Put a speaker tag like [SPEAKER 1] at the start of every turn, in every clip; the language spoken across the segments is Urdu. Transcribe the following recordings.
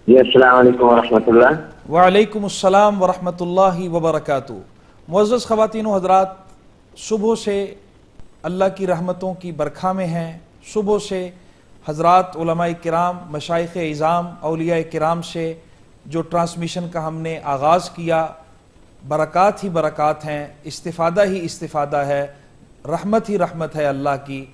[SPEAKER 1] جی السلام علیکم ورحمۃ اللہ۔
[SPEAKER 2] وعلیکم السلام ورحمۃ اللہ وبرکاتہ۔ معزز خواتین و حضرات، صبح سے اللہ کی رحمتوں کی برکھا میں ہیں۔ صبح سے حضرات علماء کرام، مشائخ اعظام، اولیاء کرام سے جو ٹرانسمیشن کا ہم نے آغاز کیا، برکات ہی برکات ہیں، استفادہ ہی استفادہ ہے، رحمت ہی رحمت ہے اللہ کی۔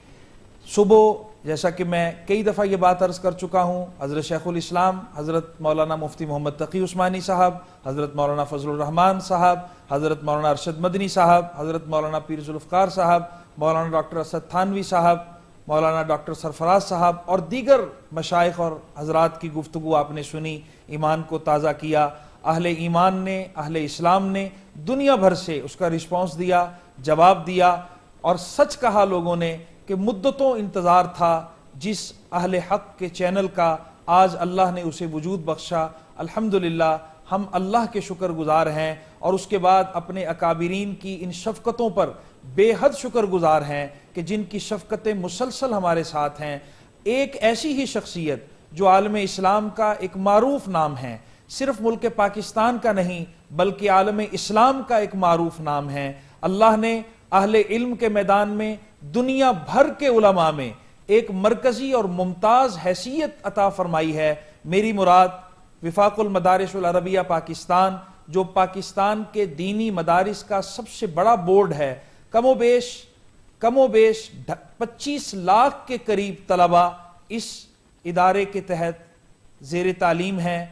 [SPEAKER 2] صبح جیسا کہ میں کئی دفعہ یہ بات عرض کر چکا ہوں، حضرت شیخ الاسلام حضرت مولانا مفتی محمد تقی عثمانی صاحب، حضرت مولانا فضل الرحمان صاحب، حضرت مولانا ارشد مدنی صاحب، حضرت مولانا پیر ذوالفقار صاحب، مولانا ڈاکٹر اسد تھانوی صاحب، مولانا ڈاکٹر سرفراز صاحب اور دیگر مشائخ اور حضرات کی گفتگو آپ نے سنی، ایمان کو تازہ کیا۔ اہل ایمان نے، اہل اسلام نے دنیا بھر سے اس کا رسپانس دیا، جواب دیا، اور سچ کہا لوگوں نے کہ مدتوں انتظار تھا جس اہل حق کے چینل کا، آج اللہ نے اسے وجود بخشا۔ الحمدللہ ہم اللہ کے شکر گزار ہیں، اور اس کے بعد اپنے اکابرین کی ان شفقتوں پر بے حد شکر گزار ہیں کہ جن کی شفقتیں مسلسل ہمارے ساتھ ہیں۔ ایک ایسی ہی شخصیت جو عالم اسلام کا ایک معروف نام ہے، صرف ملک پاکستان کا نہیں بلکہ عالم اسلام کا ایک معروف نام ہے۔ اللہ نے اہل علم کے میدان میں دنیا بھر کے علماء میں ایک مرکزی اور ممتاز حیثیت عطا فرمائی ہے۔ میری مراد وفاق المدارس العربیہ پاکستان، جو پاکستان کے دینی مدارس کا سب سے بڑا بورڈ ہے، کم و بیش 25 لاکھ کے قریب طلبہ اس ادارے کے تحت زیر تعلیم ہیں۔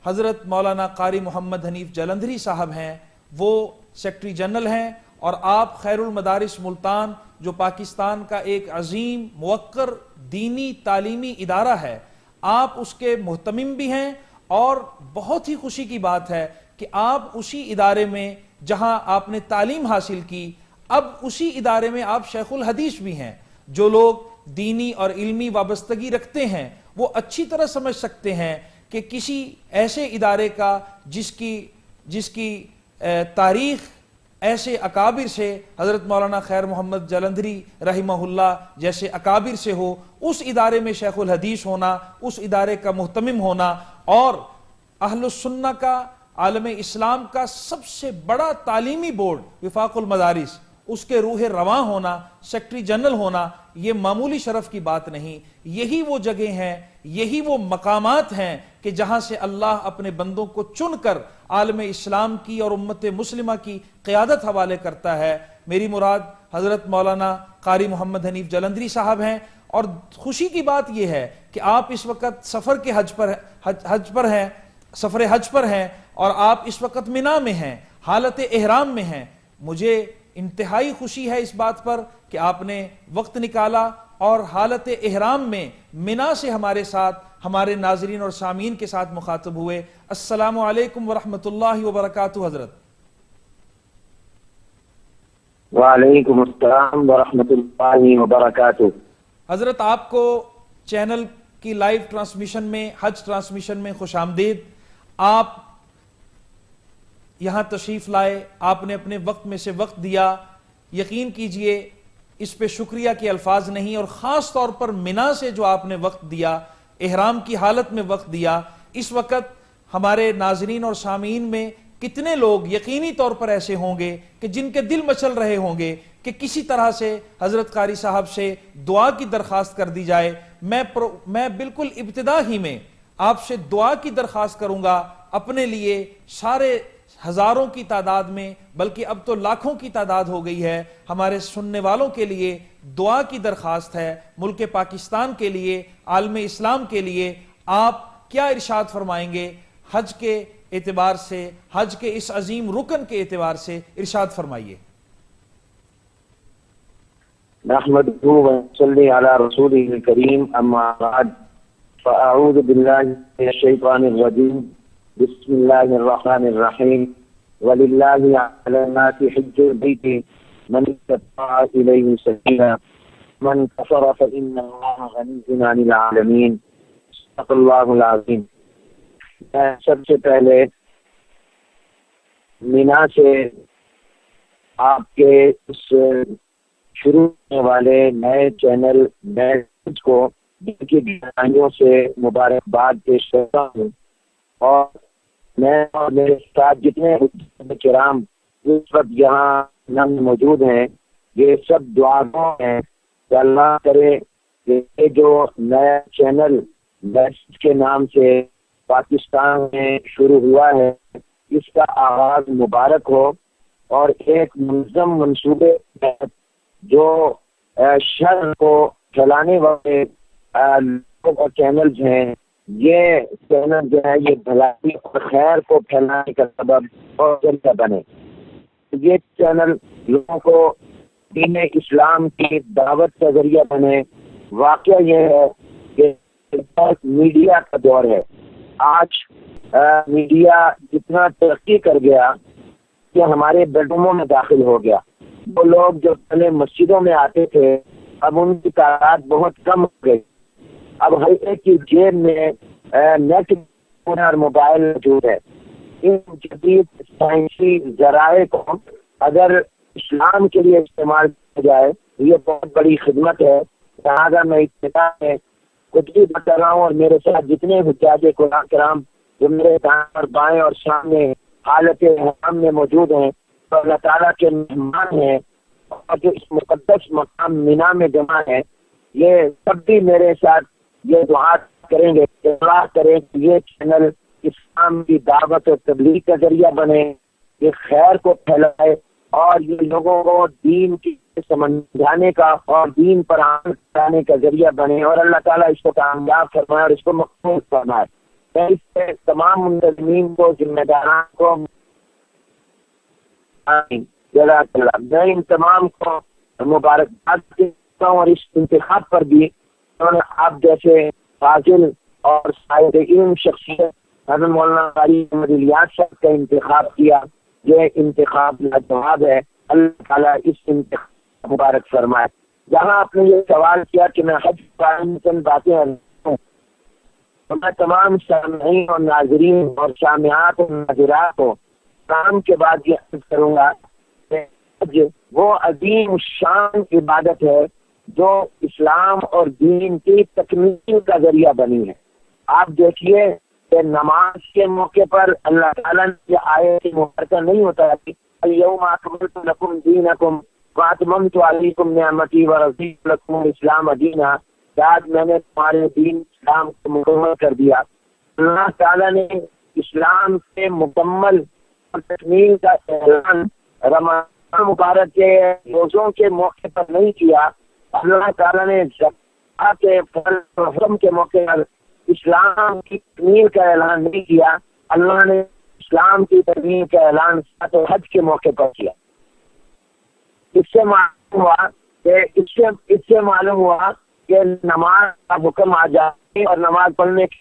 [SPEAKER 2] حضرت مولانا قاری محمد حنیف جلندھری صاحب ہیں، وہ سیکرٹری جنرل ہیں، اور آپ خیر المدارس ملتان جو پاکستان کا ایک عظیم موقر دینی تعلیمی ادارہ ہے، آپ اس کے مہتمم بھی ہیں۔ اور بہت ہی خوشی کی بات ہے کہ آپ اسی ادارے میں جہاں آپ نے تعلیم حاصل کی، اب اسی ادارے میں آپ شیخ الحدیث بھی ہیں۔ جو لوگ دینی اور علمی وابستگی رکھتے ہیں وہ اچھی طرح سمجھ سکتے ہیں کہ کسی ایسے ادارے کا جس کی تاریخ ایسے اکابر سے، حضرت مولانا خیر محمد جلندھری رحمہ اللہ جیسے اکابر سے ہو، اس ادارے میں شیخ الحدیث ہونا، اس ادارے کا مہتمم ہونا، اور اہل السنہ کا، عالم اسلام کا سب سے بڑا تعلیمی بورڈ وفاق المدارس، اس کے روح رواں ہونا، سیکرٹری جنرل ہونا، یہ معمولی شرف کی بات نہیں۔ یہی وہ جگہ ہیں، یہی وہ مقامات ہیں کہ جہاں سے اللہ اپنے بندوں کو چن کر عالم اسلام کی اور امت مسلمہ کی قیادت حوالے کرتا ہے۔ میری مراد حضرت مولانا قاری محمد حنیف جلندھری صاحب ہیں، اور خوشی کی بات یہ ہے کہ آپ اس وقت سفر حج پر ہیں، اور آپ اس وقت منا میں ہیں، حالت احرام میں ہیں۔ مجھے انتہائی خوشی ہے اس بات پر کہ آپ نے وقت نکالا اور حالت احرام میں منا سے ہمارے ساتھ، ہمارے ناظرین اور سامعین کے ساتھ مخاطب ہوئے۔ السلام علیکم ورحمۃ اللہ وبرکاتہ حضرت۔
[SPEAKER 1] وعلیکم السلام ورحمۃ اللہ وبرکاتہ۔
[SPEAKER 2] حضرت آپ کو چینل کی لائیو ٹرانسمیشن میں، حج ٹرانسمیشن میں خوش آمدید۔ آپ یہاں تشریف لائے، آپ نے اپنے وقت میں سے وقت دیا، یقین کیجئے اس پہ شکریہ کے الفاظ نہیں، اور خاص طور پر منا سے جو آپ نے وقت دیا، احرام کی حالت میں وقت دیا۔ اس وقت ہمارے ناظرین اور سامعین میں کتنے لوگ یقینی طور پر ایسے ہوں گے کہ جن کے دل مچل رہے ہوں گے کہ کسی طرح سے حضرت قاری صاحب سے دعا کی درخواست کر دی جائے۔ میں بالکل ابتدا ہی میں آپ سے دعا کی درخواست کروں گا، اپنے لیے، سارے ہزاروں کی تعداد میں، بلکہ اب تو لاکھوں کی تعداد ہو گئی ہے، ہمارے سننے والوں کے لیے دعا کی درخواست ہے، ملک پاکستان کے لیے، عالم اسلام کے لیے۔ آپ کیا ارشاد فرمائیں گے حج کے اعتبار سے، حج کے اس عظیم رکن کے اعتبار سے؟ ارشاد فرمائیے۔
[SPEAKER 1] نحمدہ ونصلی علی رسولہ الکریم، اما بعد، فاعوذ باللہ من الشیطان الرجیم، بسم اللہ الرحمن الرحیم، وَلِلَّهِ عَلَى النَّاسِ حِجُّ الْبَيْتِ مَنِ اسْتَطَاعَ إِلَيْهِ سَبِيلًا مَنْ كَفَرَ فَإِنَّ اللَّهَ غَنِيٌّ عَنِ الْعَالَمِينَ۔ صدق اللہ العظیم۔ میں سب سے پہلے مینا سے آپ کے اس شروع ہونے والے نئے چینل کو کی گہرائیوں سے مبارکباد پیش کرتا ہوں، اور میں اور میرے ساتھ جتنے کرام اس وقت یہاں نام موجود ہیں یہ سب دعاؤں ہیں کہ اللہ کرے کہ یہ جو نیا چینل میسج کے نام سے پاکستان میں شروع ہوا ہے اس کا آغاز مبارک ہو اور ایک منظم منصوبے جو شر کو پھیلانے والے لوگ اور چینلز ہیں یہ چینل جو ہے یہ بھلائی اور خیر کو پھیلانے کا سبب اور ذریعہ بنے. یہ چینل لوگوں کو دین اسلام کی دعوت کا ذریعہ بنے. واقعہ یہ ہے کہ میڈیا کا دور ہے. آج میڈیا جتنا ترقی کر گیا کہ ہمارے بیڈروموں میں داخل ہو گیا. وہ لوگ جو پہلے مسجدوں میں آتے تھے اب ان کی تعداد بہت کم ہو گئی. اب ہر ایک کی جیب میں نیٹ اور موبائل موجود ہے. ان جدید سائنسی ذرائع کو اگر اسلام کے لیے استعمال کیا جائے تو یہ بہت بڑی خدمت ہے. لہٰذا میں ابتدا میں کچھ بھی بتا رہا ہوں اور میرے ساتھ جتنے حجاج قرآن کرام جو میرے دائیں اور بائیں اور سامنے حالت حرام میں موجود ہیں تو اللہ تعالیٰ کے مہمان ہیں اور جو اس مقدس مقام مینا میں جمع ہے یہ سب بھی میرے ساتھ یہ دعا کریں گے کہ اللہ کرے کہ یہ چینل اسلام کی دعوت اور تبلیغ کا ذریعہ بنے, یہ خیر کو پھیلائے اور یہ لوگوں کو دین کی سمجھانے کا اور دین پر عمل کرانے کا ذریعہ بنے اور اللہ تعالیٰ اس کو کامیاب فرمائے اور اس کو مقبول فرمائے. میں اس سے تمام منتظمین کو ذمہ داران کو میں ان تمام کو مبارکباد دیتا ہوں اور اس انتخاب پر بھی انہوں نے آپ جیسے فاضل اور صاحب علم شخصیت حضرت مولانا قاری احمد الیاس صاحب کا انتخاب کیا. یہ انتخاب لاجواب ہے. اللہ تعالیٰ اس انتخاب مبارک فرمائے. جہاں آپ نے یہ سوال کیا کہ میں حج قائم چند باتیں ہوں تو میں تمام سامعین اور ناظرین اور سامعات اور ناظرات کو کام کے بعد یہ عرض کروں گا کہ حج وہ عظیم شان عبادت ہے جو اسلام اور دین کی تکمیل کا ذریعہ بنی ہے. آپ دیکھیے کہ نماز کے موقع پر اللہ تعالیٰ نے یہ آیت مبارکہ نہیں ہوتا کہ الیوم اکملت لکم دینکم واتممت علیکم نعمتی ورضیت لکم الاسلام دینا, آج میں نے تمہارے دین اسلام کو مکمل کر دیا. اللہ تعالیٰ نے اسلام کے مکمل اور تکمیل کا اعلان رمضان مبارک کے روزوں کے موقع پر نہیں کیا. اللہ تعالیٰ نے زکوٰۃ کے فرض و حرم کے موقع پر اسلام کی تکمیل کا اعلان نہیں کیا. اللہ نے اسلام کی تکمیل کا اعلان حج کے موقع پر کیا. اس سے معلوم ہوا کہ نماز کا حکم آ جائے اور نماز پڑھنے کے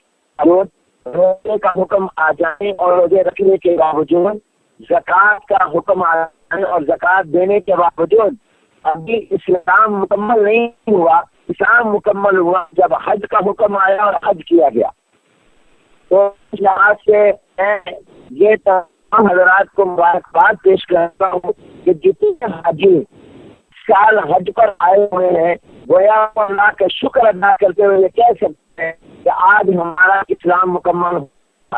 [SPEAKER 1] روزے کا حکم آ جائے اور روزے رکھنے کے باوجود زکوٰۃ کا حکم آ جائے اور زکوٰۃ دینے کے باوجود ابھی اسلام مکمل نہیں ہوا. اسلام مکمل ہوا جب حج کا حکم آیا اور حج کیا گیا. تو اس لحاظ سے میں یہ تمام حضرات کو مبارکباد پیش کرتا ہوں کہ جتنے حاجی سال حج پر آئے ہوئے ہیں گویا اللہ کا شکر ادا کرتے ہوئے یہ کہہ سکتے ہیں کہ آج ہمارا اسلام مکمل ہوا,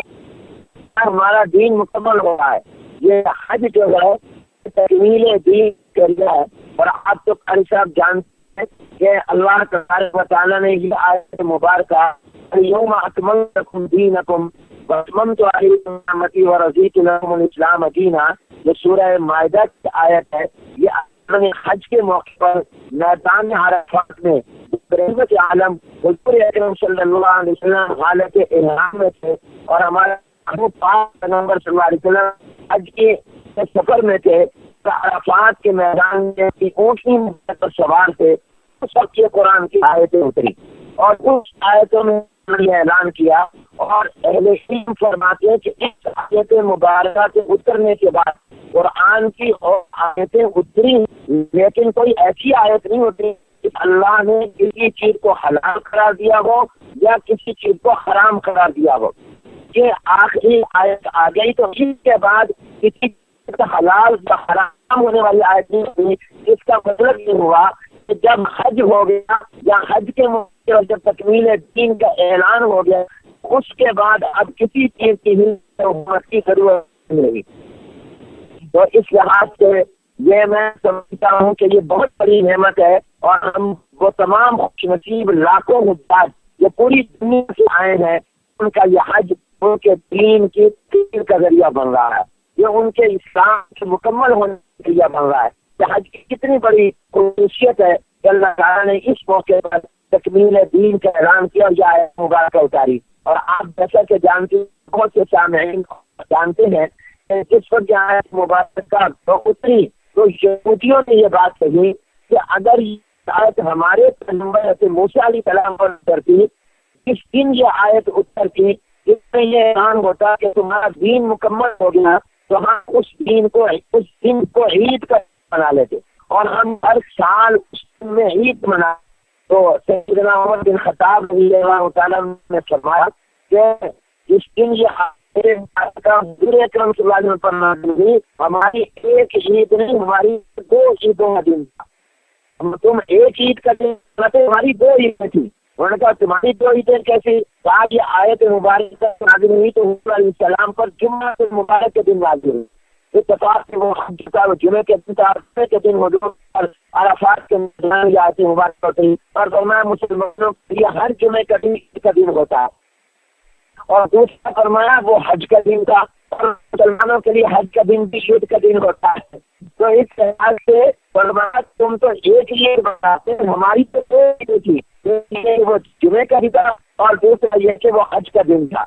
[SPEAKER 1] ہمارا دین مکمل ہو رہا ہے. یہ حج جو ہے تکمیل دین کا ذریعہ ہے. اور آپ تو قاری صاحب جانتے ہیں کہ اللہ تبارک و تعالیٰ نے یہ آیت مبارکہ الیوم اکملت لکم دینکم واتممت علیکم نعمتی ورضیت لکم الاسلام دینا, یہ سورہ مائدہ کی آیت ہے. یہ حج کے موقع پر میدان عرفات میں رحمت عالم حضور اکرم صلی اللہ علیہ وسلم حالت احرام میں تھے اور ہمارے ابو پاک پیغمبر صلی اللہ علیہ وسلم حج کے سفر میں تھے. عرفات کے میدان میں اونٹنی پر سوار تھے. اس وقت یہ قرآن کی آیتیں اتری اور اس آیتوں میں یہ اعلان کیا اور اہل علم فرماتے ہیں کہ اس آیت مبارکہ کے اترنے کے بعد قرآن کی اور آیتیں اتری لیکن کوئی ایسی آیت نہیں ہوتی کہ اللہ نے کسی چیز کو حلال قرار دیا ہو یا کسی چیز کو حرام قرار دیا ہو. یہ آخری آیت آ گئی تو اس کے بعد کسی حلال یا حرام ہونے والی آیت نہیں ہوئی. اس کا مطلب یہ ہوا کہ جب حج ہو گیا یا حج کے موقع جب تکمیل دین کا اعلان ہو گیا اس کے بعد اب کسی چیز کی حکومت کی ضرورت نہیں رہی۔ تو اس لحاظ سے یہ میں سمجھتا ہوں کہ یہ بہت بڑی نعمت ہے، اور ہم وہ تمام خوش نصیب لاکھوں حجاج جو پوری دنیا سے آئے ہیں، ان کا یہ حج ان کے دین کی تشکیل کا ذریعہ بن رہا ہے، یہ ان کے اسلام سے مکمل ہونے کا ذریعہ بن رہا ہے۔ کہ حج کی کتنی بڑی خصوصیت ہے کہ اللہ تعالیٰ نے اس موقع پر تکمیل دین کا اعلان کیا اور یہ آیت مبارکہ اتاری۔ اور آپ جیسا کہ جانتے ہیں، بہت سے سامعین جانتے ہیں کہ جس وقت یہ آیت مبارکہ اتری تو یہودیوں نے یہ بات کہی کہ اگر یہ آیت ہمارے پیغمبر حضرت موسیٰ علیہ السلام پر اترتی، اس دن یہ آیت اترتی جس میں یہ اعلان ہوتا کہ تمہارا دین مکمل ہو گیا، تو ہم اس دن کو عید کا بنا لیتے، اور ہم ہر سال اس دن میں عید منا۔ تو سیدنا عمر بن خطاب رضی اللہ تعالیٰ نے فرمایا کہ جس دن یہ حضور اکرم صلی اللہ علیہ وسلم پر نازل ہوئی، ہماری ایک عید نہیں، ہماری 2 عیدوں کا دن تھا۔ تم ایک عید کا دن بناتے، ہماری 2 عیدیں تھی۔ انہوں نے کہا تمہاری 2 عیدیں کیسی؟ کہا یہ آیت مبارکہ نازل ہوئی تو حضور علیہ السلام پر جمعہ مبارک کے دن نازل ہوئی۔ اتفاق سے وہ حج کا جمعے کے دن تھا، عرفے کے دن حضور پر عرفات کے میدان میں آیت مبارکہ ہوتی، اور فرمایا مسلمانوں کے لیے ہر جمعے کا دن عید کا دن ہوتا ہے۔ اور دوسرا فرمایا وہ حج کا دن تھا، اور مسلمانوں کے لیے حج کا دن بھی عید کا دن ہوتا ہے۔ تو اس لحاظ سے فرمایا تم تو ایک عید بناتے، ہماری تو 2 عیدیں تھی، وہ جمعے کا بھی تھا اور دوسرا یہ کہ وہ حج کا دن تھا۔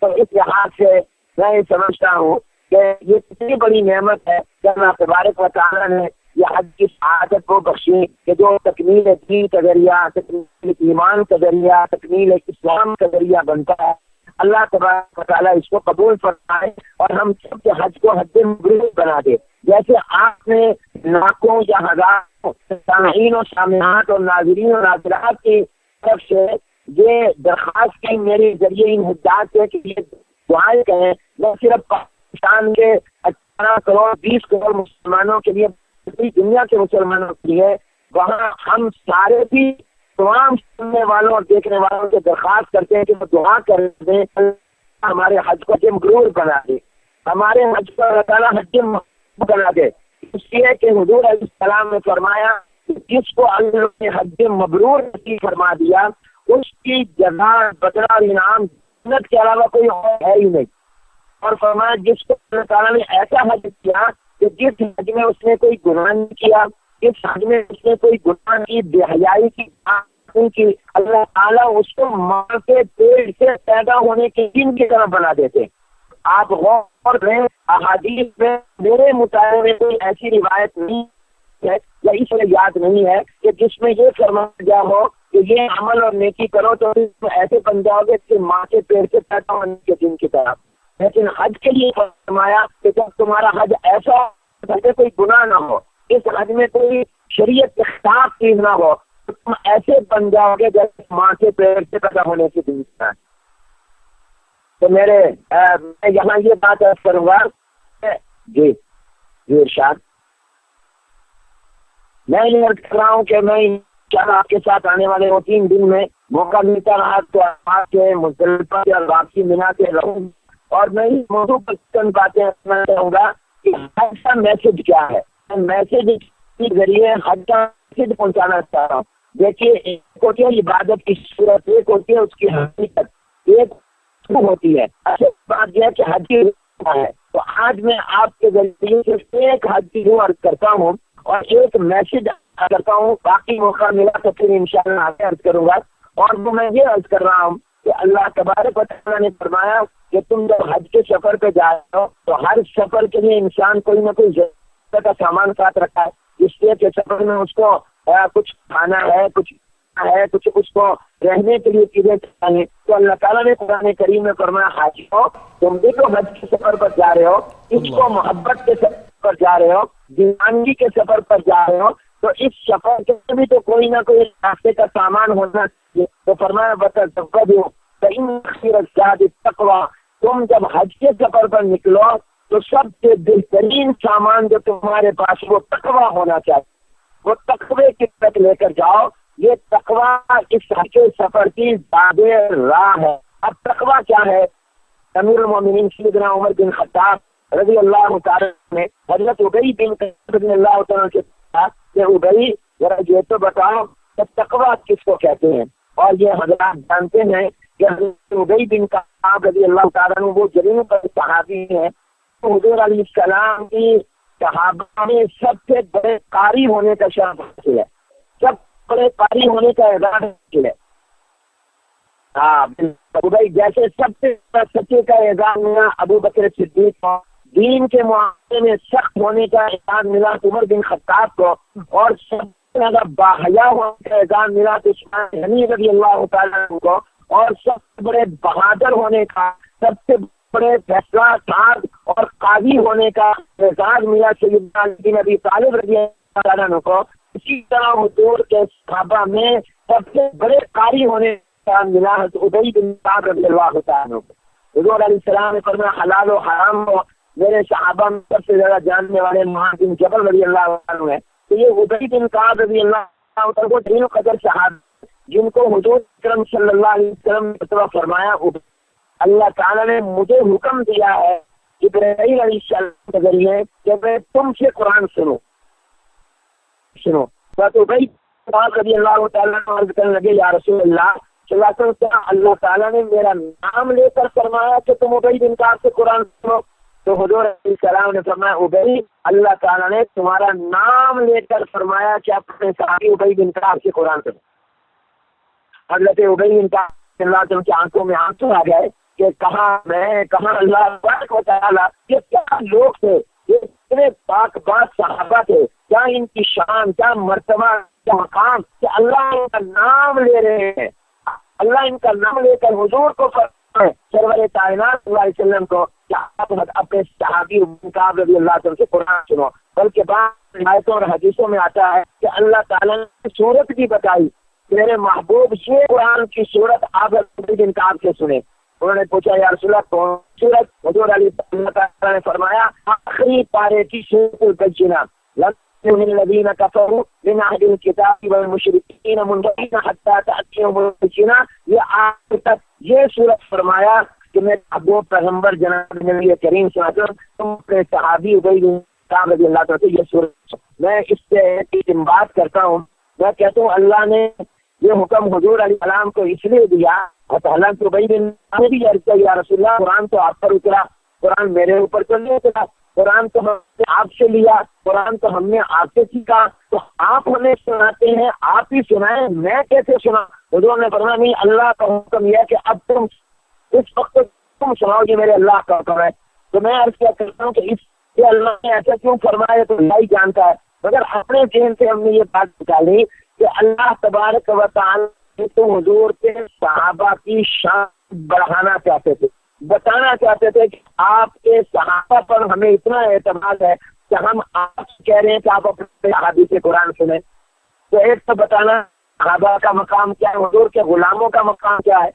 [SPEAKER 1] تو اس لحاظ سے میں سمجھتا ہوں کہ یہ کتنی بڑی نعمت ہے کہ اللہ تبارک و تعالیٰ نے یہ حج کی سعادت کو بخشی کہ جو تکمیل دین کا ذریعہ، تکمیل ایمان کا ذریعہ، تکمیل اسلام کا ذریعہ بنتا ہے۔ اللہ تبارک و تعالیٰ اس کو قبول فرمائے اور ہم سب کے حج کو حج مبرور بنا دے۔ جیسے آپ نے لاکھوں یا ہزاروں سامعین و سامعات اور ناظرین اور ناظرات کی طرف سے یہ درخواست کی میرے ذریعے ان حجاج سے کہ یہ دعائیں کریں، نہ صرف پاکستان کے 18 کروڑ 20 کروڑ مسلمانوں کے لیے، پوری دنیا کے مسلمانوں کے لیے، وہاں ہم سارے بھی تمام سننے والوں اور دیکھنے والوں سے درخواست کرتے ہیں کہ وہ دعا کر دیں ہمارے حج کو حج مبرور بنا دے، ہمارے حج کو اللہ تعالیٰ حج مبرور بنا دے۔ اس لیے کہ حضور علیہ السلام نے فرمایا کہ جس کو اللہ نے حج مبرور نصیب فرما دیا اس کی جزا، بدلہ اور انعام جنت کے علاوہ کوئی اور ہے ہی نہیں۔ اور فرمایا جس کو اللہ تعالیٰ نے ایسا حج کیا کہ جس حج میں اس نے کوئی گناہ نہیں کیا، جس حج میں اس نے کوئی گناہ کی، بے حیائی کی، اللہ تعالیٰ اس کو ماں کے پیٹ سے پیدا ہونے کے دن کی طرح بنا دیتے۔ آپ غور کریں، احادیث میں میرے مطالعے میں کوئی ایسی روایت نہیں ہے یا اس لیے یاد نہیں ہے کہ جس میں یہ فرمایا گیا ہو کہ یہ عمل اور نیکی کرو تو ایسے بن جاؤ گے کہ ماں کے پیٹ سے پیدا ہونے کے دن کی طرح۔ لیکن حج کے لیے فرمایا کہ جب تمہارا حج ایسا کہ کوئی گناہ نہ ہو، اس حج میں کوئی شریعت کے خلاف چیز نہ ہو، تو تم ایسے بن جاؤ گے جیسے ماں کے پیٹ سے پیدا ہونے کے دن کی طرح۔ تو میں یہاں یہ بات عرض کروں گا، جی ارشاد، میں یہ عرض کر رہا ہوں کہ میں انشاءاللہ آپ کے ساتھ آنے والے 2-3 دن میں موقع ملتا رہا تو آپ کے مزدلفہ اور واپسی مینا کے رہوں، اور میں اس موضوع پر چند باتیں کرنا چاہوں گا کہ حج کا میسج کیا ہے۔ میسج کے ذریعے حج کا میسج پہنچانا چاہ رہا ہوں۔ دیکھیے، ایک ہوتی ہے عبادت کی صورت، ایک ہوتی ہے اس کی حقیقت، ایک ہوتی ہے۔ اصل بات یہ ہے کہ حج کی ہے، تو آج میں آپ کے ذریعے صرف ایک حج کی عرض کرتا ہوں اور ایک میسج کرتا ہوں، باقی موقع ملا تو پھر انشاءاللہ آگے عرض کروں گا۔ اور وہ میں یہ عرض کر رہا ہوں کہ اللہ تبارک و تعالیٰ نے فرمایا کہ تم جب حج کے سفر پہ جا رہے ہو تو ہر سفر کے لیے انسان کوئی نہ کوئی ضرورت کا سامان ساتھ رکھا ہے، اس لیے کہ سفر میں اس کو کچھ کھانا ہے، کچھ اس کو رہنے کے لیے چیزیں چاہیے۔ تو اللہ تعالیٰ نے قرآن کریم میں فرمایا حج ہو، تم بھی تو حج کے سفر پر جا رہے ہو، اس کو محبت کے سفر پر جا رہے ہو، دیوانگی کے سفر پر جا رہے ہو، تو اس سفر کے بھی تو کوئی نہ کوئی راستے کا سامان ہونا چاہیے۔ تو فرمایا بتزودوا فإن خير الزاد التقوى، تم جب حج کے سفر پر نکلو تو سب سے بہترین سامان جو تمہارے پاس وہ تقویٰ ہونا چاہیے، وہ تقوی کی طرف لے کر جاؤ۔ یہ تقویٰ اس حج کے سفر کی زاد راہ ہے، اب تقویٰ کیا ہے؟ امیر المومنین سیدنا عمر بن خطاب رضی اللہ تعالیٰ نے حضرت ابی بن کعب رضی اللہ تعالیٰ سے کہا کہ ابی ذرا یہ تو بتاؤ کہ تقویٰ کس کو کہتے ہیں؟ اور یہ حضرات جانتے ہیں کہ حضرت ابی بن کعب رضی اللہ تعالیٰ وہ جلیل صحابی ہیں، حضور علیہ السلام کی صحابہ میں سب سے بڑے قاری ہونے کا شرف حاصل ہے، سب بڑے قاری ہونے کا اعزاز حاصل ہے۔ ہاں ابی جیسے سب سے سچے کا اعزاز ملا ابو بکر صدیق کو، دین کے معاملے میں سخت ہونے کا اعزاز ملا عمر بن خطاب کو، اور سب سے زیادہ باحیا ہونے کا اعزاز ملا عثمان غنی رضی اللہ تعالیٰ کو، اور سب سے بڑے بہادر ہونے کا، سب سے بڑے فیصلہ ساز اور قاضی ہونے کا اعزاز ملا سیدنا علی بن ابی طالب رضی اللہ تعالیٰ عنہ کو۔ اسی طرح حضور کے صحابہ میں سب سے بڑے قاری ہونے کا ملا ابی بن کعب رضی اللہ تعالیٰ عنہ کو۔ حضور علیہ السلام نے فرمایا حلال و حرام کو میرے صحابہ میں سب سے زیادہ جاننے والے معاذ بن جبل رضی اللہ عنہ ہیں۔ تو یہ ابی بن کعب رضی اللہ عنہ کو دین قدر صحابہ جن کو حضور اکرم صلی اللہ علیہ وسلم نے فرمایا اللہ تعالیٰ نے مجھے حکم دیا ہے جبرائیل علیہ السلام کے ذریعے کہ میں تم سے قرآن سنو۔ تو بھائی رضی اللہ تعالیٰ عرض کرنے لگے یا رسول اللہ صلی اللہ علیہ وسلم اللہ تعالیٰ نے میرا نام لے کر فرمایا کہ تم ابی بن کعب سے قرآن سنو؟ تو حضور علیہ السلام نے فرمایا ابی اللہ تعالیٰ نے تمہارا نام لے کر فرمایا کہ اپنے صحابی ابی بن کعب سے قرآن سنو۔ حضرت ابی بن کعب صلی اللہ علیہ وسلم کی آنکھوں میں آنسو آ گئے کہ کہاں اللہ تبارک و تعالیٰ یہ کیا لوگ تھے، یہ اتنے پاک باز صحابہ تھے، کیا ان کی شان، کیا مرتبہ، کیا مقام کہ اللہ ان کا نام لے رہے ہیں، اللہ ان کا نام لے کر حضور کو سرور کائنات صلی اللہ علیہ وسلم کو کیا آپ اپنے صحابی کعب رضی اللہ عنہ سے قرآن سنو۔ بلکہ بعض روایتوں اور حدیثوں میں آتا ہے کہ اللہ تعالیٰ نے صورت بھی بتائی، میرے محبوب یہ قرآن کی صورت آپ ابی بن کعب سے سنے۔ انہوں نے پوچھا یا رسول اللہ کون صورت؟ حضور علیہ تعالیٰ نے فرمایا آخری پارے کی سورۃ البینہ الذین کفروا من اہل الکتاب والمشرکین منفقین حتی تأتیہم البینہ، یہ آخر تک یہ صورت فرمایا کہ میں محبوب پیغمبر جناب نبی کریم صلی اللہ علیہ وسلم تم اپنے صحابی ابی بن کعب رضی اللہ تعالیٰ سے یہ صورت، میں اس سے استنباط کرتا ہوں، میں کہتا ہوں اللہ نے یہ حکم حضور علیہ السلام کو اس لیے دیا، حالانکہ ابی بن کعب نے بھی عرض کیا یا رسول اللہ قرآن تو آپ پر اترا، قرآن میرے اوپر تو نہیں اترا، قرآن تو ہم نے آپ سے لیا، قرآن تو ہم نے آپ سے سیکھا، تو آپ ہمیں سناتے ہیں آپ ہی سنائیں، میں کیسے سنا؟ حضور نے فرمایا نہیں، اللہ کا حکم یہ ہے کہ اب تم اس وقت تم سناؤ، یہ میرے اللہ کا حکم ہے۔ تو میں عرض کیا کرتا ہوں کہ اس سے اللہ نے ایسا کیوں فرمایا تو اللہ ہی جانتا ہے، مگر اپنے ذہن سے ہم نے یہ بات نکالی کہ اللہ تبارک و تعالی تو حضور کے صحابہ کی شان بڑھانا چاہتے تھے، بتانا چاہتے تھے کہ آپ کے صحابہ پر ہمیں اتنا اعتماد ہے کہ ہم آپ کہہ رہے ہیں کہ آپ اپنے صحابی سے قرآن سنیں۔ تو ایک تو بتانا صحابہ کا مقام کیا ہے، حضور کے غلاموں کا مقام کیا ہے،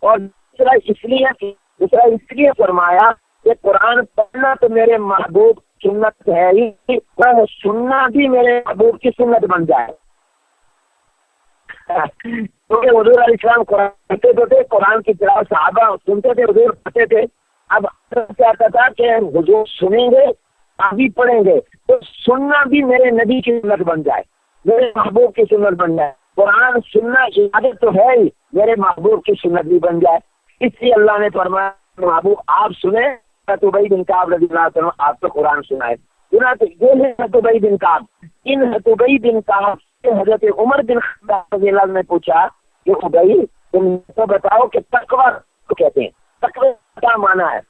[SPEAKER 1] اور دوسرا اس لیے فرمایا کہ قرآن پڑھنا تو میرے محبوب سنت ہے ہی، وہ سننا بھی میرے محبوب کی سنت بن جائے۔ کیونکہ حضور علیہ السلام قرآن پڑھتے تو تھے، قرآن کی تلاوت صحابہ سنتے تھے، حضور پڑھتے تھے، اب کیا کہتا کہ حضور سنیں گے آپ بھی پڑھیں گے تو سننا بھی میرے نبی کی سنت بن جائے، میرے محبوب کی سنت بن جائے، قرآن سننا عبادت تو ہے ہی، میرے محبوب کی سنت بھی بن جائے۔ اس لیے اللہ نے فرمایا محبوب آپ سنیں تو ابی بن کعب رضی اللہ عنہ آپ کو قرآن سنائے۔ یہ ہے ابی بن کعب۔ ان ابی بن کعب سے حضرت عمر بن خطاب رضی اللہ عنہ نے پوچھا کہ ابی تم تو بتاؤ کہ تقویٰ کو کہتے ہیں، تقویٰ کیا معنی ہے؟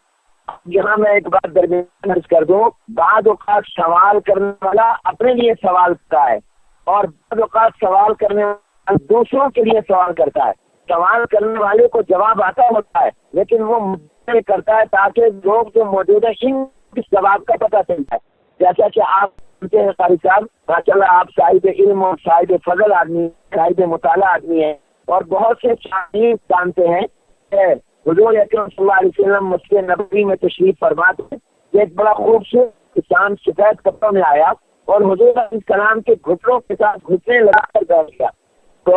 [SPEAKER 1] یہاں میں ایک بات درمیان عرض کر دوں، بعض اوقات سوال کرنے والا اپنے لیے سوال کرتا ہے اور بعض اوقات سوال کرنے والا دوسروں کے لیے سوال کرتا ہے۔ سوال کرنے والے کو جواب آتا ہوتا ہے لیکن وہ مجھے کرتا ہے تاکہ لوگ جو موجود ہیں ان جواب کا پتہ چل جائے۔ جیسا کہ آپ سنتے ہیں قاری صاحب ماشاء اللہ آپ صاحب علم اور صاحب فضل آدمی، صاحب مطالعہ آدمی ہیں اور بہت سے شاعری جانتے ہیں کہ حضور اکرم صلی اللہ علیہ وسلم مسجد نبوی میں تشریف فرما تھے، ایک بڑا خوبصورت کسان سفید کپڑوں میں آیا اور حضور علیہ السلام کے گھٹنوں کے ساتھ گھٹنے لگا کر بیٹھ گیا۔ تو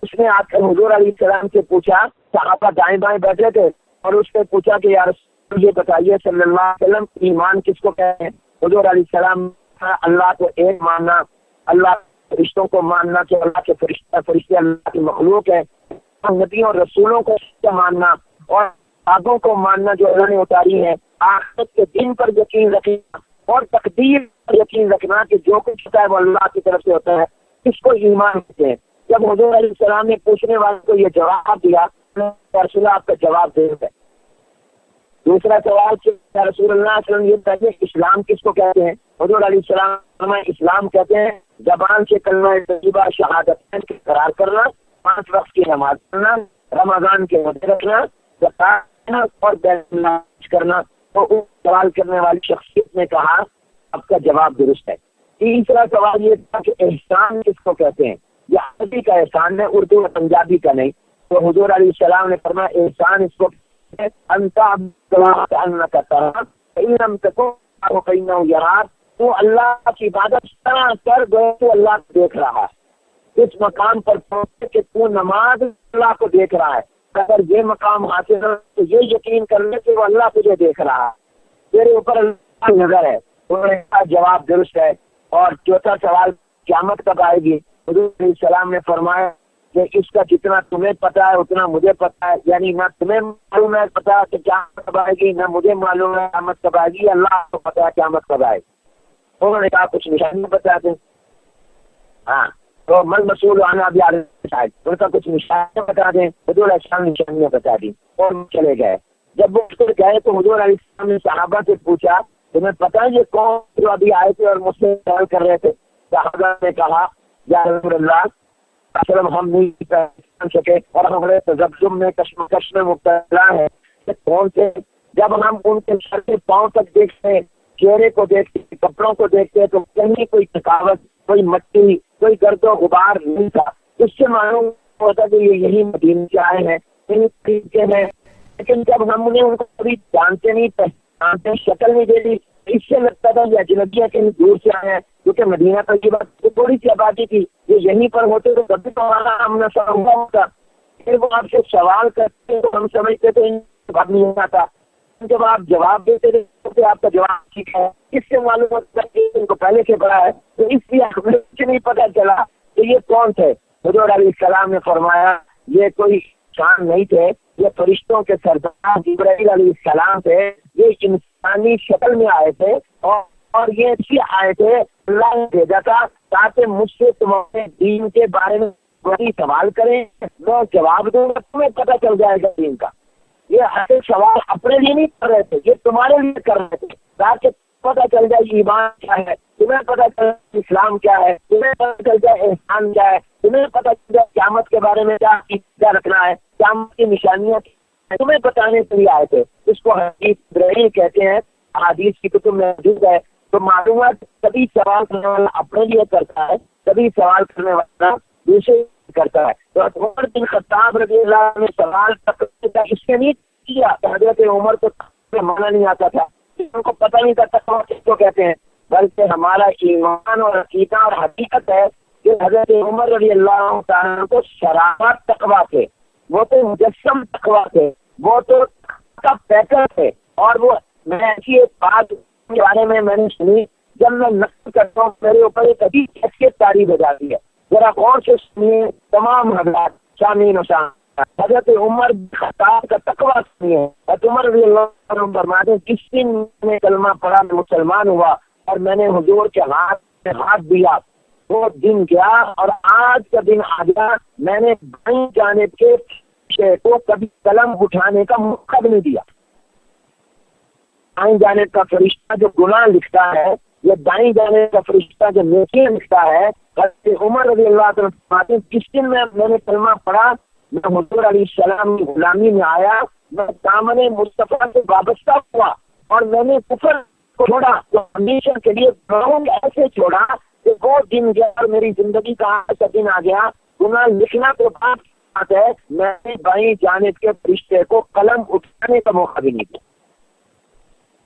[SPEAKER 1] اس نے آ کر حضور علیہ السلام سے پوچھا، صحابہ دائیں بائیں بیٹھے تھے، اور اس نے پوچھا کہ یا رسول یہ بتائیے صلی اللہ علیہ وسلم ایمان کس کو کہتے ہیں؟ حضور علیہ السلام اللہ کو ایک ماننا، اللہ کے فرشتوں کو ماننا کہ اللہ کے فرشتے اللہ کی مخلوق ہے، نبیوں اور رسولوں کو ماننا، اور آگوں کو ماننا جو اللہ نے اتاری ہے، آخرت کے دن پر یقین رکھنا، اور تقدیر پر یقین رکھنا کہ جو کچھ ہوتا ہے وہ اللہ کی طرف سے ہوتا ہے، اس کو ایمان کہتے ہیں۔ جب حضور علیہ السلام نے پوچھنے والے کو یہ جواب دیا، رسول اللہ آپ کا جواب دے ہے۔ دوسرا سوال کیا رسول اللہ صلی اللہ علیہ وسلم یہ کہتے ہیں اسلام کس کو کہتے ہیں؟ حضور علیہ السلام اسلام کہتے ہیں زبان سے کلمہ طیبہ شہادت کے قرار کرنا، 5 وقت کی نماز پڑھنا، رمضان کے روزے رکھنا، زکات دینا اور بیت اللہ کرنا۔ تو اس سوال کرنے والی شخصیت نے کہا آپ کا جواب درست ہے۔ تیسرا سوال یہ تھا کہ احسان کس کو کہتے ہیں؟ یہ عربی کا احسان ہے، اردو اور پنجابی کا نہیں۔ تو حضور علیہ السلام نے فرمایا احسان اس کو تو اللہ کی عبادت کر گئے تو اللہ کو دیکھ رہا ہے، اس مقام پر پہنچے کہ تو نماز اللہ کو دیکھ رہا ہے۔ اگر یہ مقام حاصل ہو تو یہ یقین کر لے کہ وہ اللہ تجھے دیکھ رہا ہے، تیرے اوپر اللہ کی نظر ہے۔ انہوں نے کہا جواب درست ہے۔ اور چوتھا سوال قیامت کب آئے گی؟ حضور علیہ السلام نے فرمایا کہ اس کا جتنا تمہیں پتا ہے اتنا مجھے پتا ہے، یعنی نہ تمہیں معلوم ہے پتا کہ قیامت کب آئے گی، نہ مجھے معلوم ہے قیامت کب آئے گی، اللہ کو پتا ہے قیامت کب آئے گی۔ انہوں نے کہا کچھ نشانیاں بتا دیں۔ ہاں تو من مسئول آنا بھی ان کا کچھ نشانیاں بتا دیں۔ حضور علیہ السلام نشانیاں بتا دی اور چلے گئے۔ جب وہ گئے تو حضور علیہ السلام نے صحابہ سے پوچھا تمہیں پتا یہ کون جو ابھی آئے تھے اور مجھ سے سوال کر رہے تھے؟ صحابہ نے کہا یا رسول اللہ ہم نہیں پہچان سکے اور ہمارے تذبذب میں کشمکش میں مبتلا ہے کہ کون سے۔ جب ہم ان کے سر سے پاؤں تک دیکھتے ہیں، چہرے کو دیکھتے ہیں، کپڑوں کو دیکھتے ہیں، تو کہیں کوئی تھکاوٹ، کوئی مٹی، کوئی گرد و غبار نہیں تھا۔ اس سے معلوم ہوتا کہ یہ یہی مدینے سے آئے ہیں، انہیں طریقے ہیں۔ لیکن جب ہم نے ان کو کبھی جانتے نہیں، پہچانتے، شکل نہیں دے دی، اس سے لگتا تھا یہ اجنبیہ کہیں دور سے آئے ہیں، کیونکہ مدینہ طیبہ کی تھوڑی سی آبادی تھی، یہ یہیں پر ہوتے تو کبھی تو ہمارا آمنا سامنا ہوتا۔ پھر وہ آپ سے سوال کرتے تو ہم سمجھتے تھے جواب نہیں آتا۔ جب آپ جواب دیتے تھے تو آپ کا جواب ٹھیک ہے، اس سے معلوم ہوتا ہے کہ ان کو پہلے سے پڑھا ہے، تو اس لیے ہمیں نہیں پتا چلا کہ یہ کون تھے۔ حضور علیہ السلام نے فرمایا یہ کوئی شان نہیں تھے، یہ فرشتوں کے سردار جبرائیل علیہ السلام تھے، یہ انسانی شکل میں آئے تھے اور یہ اسی آئے تھے اللہ نے بھیجا تھا تاکہ مجھ سے تمہارے دین کے بارے میں کوئی سوال کریں، میں جواب دوں گا، تمہیں پتہ چل جائے گا دین کا۔ یہ ایسے سوال اپنے لیے نہیں کر رہے تھے، یہ تمہارے لیے کر رہے تھے تاکہ پتہ چل جائے ایمان کیا ہے، تمہیں پتہ چل جائے اسلام کیا ہے، تمہیں پتہ چل جائے احسان کیا ہے، تمہیں پتہ چل جائے قیامت کے بارے میں کیا رکھنا ہے، قیامت کی نشانیاں تمہیں بتانے کے لیے آئے تھے۔ اس کو حدیث ابراہیم کہتے ہیں، حدیث کی کتب میں موجود ہے۔ تو معلومات کبھی سوال کرنے والا اپنے لیے کرتا ہے، کبھی سوال کرنے والا دوسرے کرتا ہے۔ تو عمر بن خطاب رضی اللہ عنہ نے سوال اس سے نہیں کیا، حضرت عمر کو مانا نہیں آتا تھا، ان کو پتہ نہیں تھا تقویٰ کس کو کہتے ہیں، بلکہ ہمارا ایمان اور عقیدہ اور حقیقت ہے کہ حضرت عمر رضی اللہ عنہ کو شرافت تقویٰ تھے، وہ تو مجسم تقویٰ تھے، وہ تو پیکر تھے۔ اور وہ میں ایسی ایک بات کے بارے میں نے سنی، جب میں نقل کرتا ہوں میرے اوپر ایک عجیب حیثیت طاری ہو جاتی ہے، ذرا غور سے سنیے تمام حضرات شامعین و شامعات۔ حضرت عمر خطاب کا تقویٰ سنیے۔ حضرت عمر رضی اللہ عنہ فرماتے ہیں جس دن میں کلمہ پڑھا میں مسلمان ہوا اور میں نے حضور کے ہاتھ میں ہاتھ دیا، وہ دن گیا اور آج کا دن آ گیا، میں نے بائیں جانب کے کو کبھی قلم اٹھانے کا موقع بھی نہیں دیا۔ دائیں جانب کا فرشتہ جو گناہ لکھتا ہے، یہ دائیں جانب کا فرشتہ جو نیکیاں لکھتا ہے، حضرت عمر رضی اللہ عنہ فرماتے ہیں جس دن میں نے کلمہ پڑھا، میں حضور علیہ السلام کی غلامی میں آیا، میں دامن مصطفیٰ سے وابستہ ہوا اور میں نے کفر کو چھوڑا، تو ہمیشہ کے لیے ایسے چھوڑا کہ وہ دن گیا اور میری زندگی کا ایسا دن آ گیا۔ گناہ لکھنا تو بات ہے، میں نے بائیں جانب کے فرشتے کو قلم اٹھانے کا موقع بھی نہیں دیا۔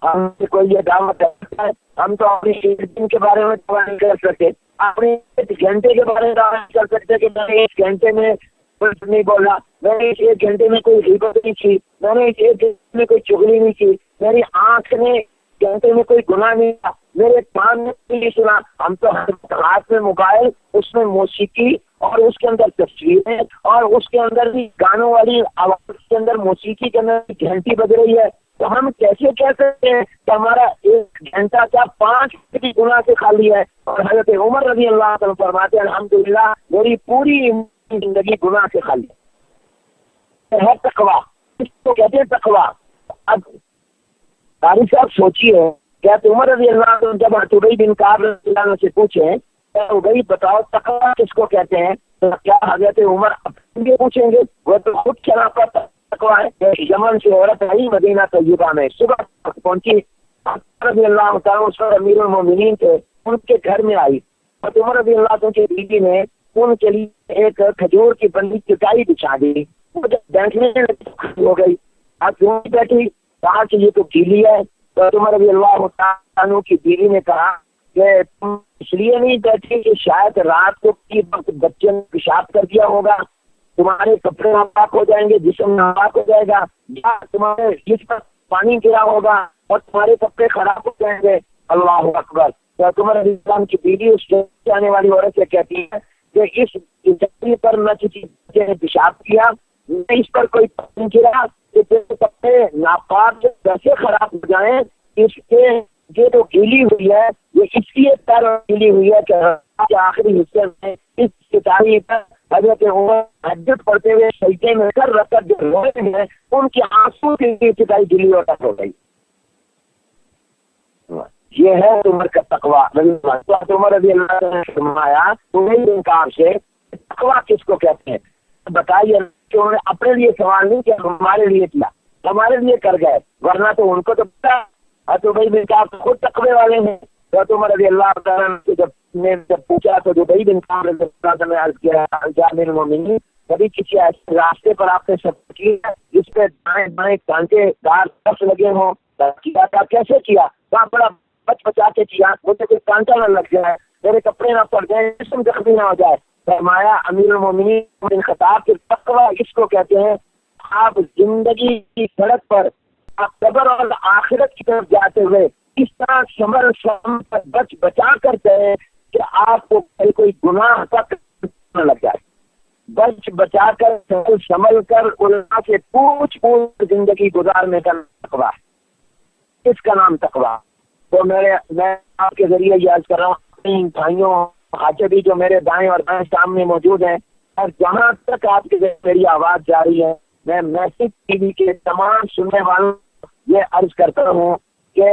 [SPEAKER 1] ہم سے کوئی یہ دعوت ہے، ہم تو اپنے ایک دن کے بارے میں دعویٰ نہیں کر سکتے، اپنے ایک گھنٹے کے بارے میں دعویٰ نہیں کر سکتے کہ میں ایک گھنٹے میں کچھ نہیں بولا، میں نے اس 1 گھنٹے میں کوئی غیبت نہیں کی، میں نے اس 1 گھنٹے میں کوئی چغلی نہیں کی، میری آنکھ نے گھنٹے میں کوئی گناہ نہیں کیا، میرے کان نے نہیں سنا۔ ہم تو ہاتھ میں موبائل، اس میں موسیقی اور اس کے اندر تصویریں اور اس کے اندر بھی گانوں والی آواز کے اندر موسیقی کے اندر گھنٹی بج رہی ہے، تو ہم کیسے کہہ سکتے ہیں کہ ہمارا 1 گھنٹہ کیا 5 کی گناہ سے خالی ہے؟ اور حضرت عمر رضی اللہ عنہ فرماتے ہیں الحمدللہ میری پوری زندگی گناہ سے خالی ہے۔ تقویٰ اس کو کہتے ہیں تقویٰ۔ اب قاری صاحب سوچیے کہ عمر رضی اللہ عنہ جب ابی بن کعب رضی اللہ عنہ سے پوچھیں تو ابی بتاؤ تقویٰ کس کو کہتے ہیں، تو کیا حضرت عمر اپنے پوچھیں گے؟ وہ تو خود شرافت تقویٰ ہے۔ یمن سے عورت آئی مدینہ طیبہ میں، صبح پہنچی، رضی اللہ تعالیٰ اس پر امیر المومنین تھے، ان کے گھر میں آئی اور عمر رضی اللہ عنہ کی بیوی نے ان کے لیے ایک کھجور کی بندی چٹائی بچھا دی، وہ جب بیٹھنے ہو گئی، اب کیوں بیٹھی؟ کہا کہ یہ تو گیلی ہے۔ تو عمر رضی اللہ تعالیٰ عنہ کی بیوی نے کہا کہ تم اس لیے نہیں بیٹھی کہ شاید رات کو بچے نے پیشاب کر دیا ہوگا، تمہارے کپڑے ناپاک ہو جائیں گے، جسم ناپاک ہو جائے گا، یا تمہارے جس پر پانی گرا ہوگا اور تمہارے کپڑے خراب ہو جائیں گے۔ اللہ اکبر۔ تو عمر رضی اللہ عنہ کی بیوی اس سے آنے والی عورت سے کہتی ہے کہ اس زمین پر نہ کسی بچے نے پیشاب کیا، نہ اس پر کوئی پانی گرا کہ تیرے کپڑے ناپاک کیسے خراب ہو جائیں، اس کے یہ جو گیلی ہوئی ہے یہ اس لیے تر گیلی ہوئی ہے کہ آخری حصے میں اس چٹائی پر حضرت عمر تہجد پڑھتے ہوئے سجدے میں کر رکعت جو روئے ہیں ان کے آنسو کی چٹائی گیلی اور تر ہو گئی۔ یہ ہے عمر کا تقویٰ۔ عمر رضی اللہ عنہ نے فرمایا ابی بن کعب سے تقویٰ کس کو کہتے ہیں؟ بتائیے کہ انہوں نے اپنے لیے سوال نہیں کیا، ہمارے لیے کیا، ہمارے لیے کر گئے، ورنہ تو ان کو تو پتا ہے۔ ابی بن کعب خود تقوی والے ہیں۔ تو عمر رضی اللہ تعالیٰ نے جب پوچھا تو ابی بن کعب رضی اللہ عنہ نے عرض کیا امیر المومنین کبھی کسی ایسے راستے پر آپ نے سفر کیا جس پہ دائیں بائیں کانٹے دار درخت لگے ہوں؟ کیا تھا، کیسے کیا؟ وہاں بڑا بچا کے کیا، مجھے کوئی کانٹا نہ لگ جائے، میرے کپڑے نہ پڑ جائیں، جسم زخمی نہ ہو جائے۔ فرمایا امیر المومنین بن خطاب کے تقویٰ اس کو کہتے ہیں آپ زندگی کی سڑک پر آپ قبر اور آخرت کی طرف جاتے ہوئے اس طرح سنبھل بچا کر گئے کہ آپ کو کوئی گناہ تک نہ لگ جائے، بچا کر سنبھل کر اللہ سے پوچھ زندگی گزارنے کا تقویٰ، اس کا نام تقویٰ۔ تو میں آپ کے ذریعے یہ عرض کر رہا ہوں اپنے بھائیوں خاطبی جو میرے دائیں اور بائیں سامنے موجود ہیں، اور جہاں تک آپ کے ذریعے میری آواز جاری ہے، میں میسج ٹی وی کے تمام سننے والوں یہ عرض کرتا ہوں کہ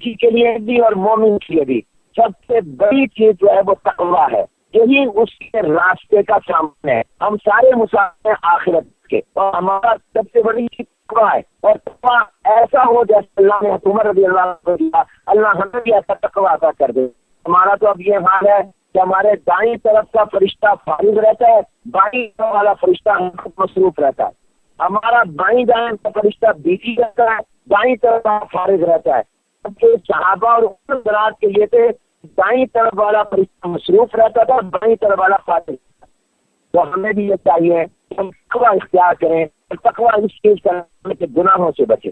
[SPEAKER 1] جی کے لیے بھی اور مومن کے لیے بھی سب سے بڑی چیز جو ہے وہ تقویٰ ہے، یہی اس کے راستے کا سامان ہے۔ ہم سارے مسافر آخرت کے، اور ہمارا سب سے بڑی چیز تقویٰ ہے، اور تقویٰ ایسا ہو جیسے اللہ نے عمر رضی اللہ عنہ اللہ ہمیں بھی ایسا تقویٰ عطا کر دے۔ ہمارا تو اب یہ حال ہے کہ ہمارے دائیں طرف کا فرشتہ فارغ رہتا ہے، بائیں طرف والا فرشتہ مصروف رہتا ہے، ہمارا بائیں دائیں کا فرشتہ بیچی رہتا ہے، دائیں طرف فارغ رہتا ہے۔ صحابہ اور حضرات کے لیے تھے دائیں طرف والا فرشتہ مصروف رہتا تھا، بائیں طرف والا فارغ رہتا تھا۔ تو ہمیں بھی یہ چاہیے کہ ہم تقویٰ اختیار کریں، تقویٰ اس چیز کرنے کے گناہوں سے بچیں۔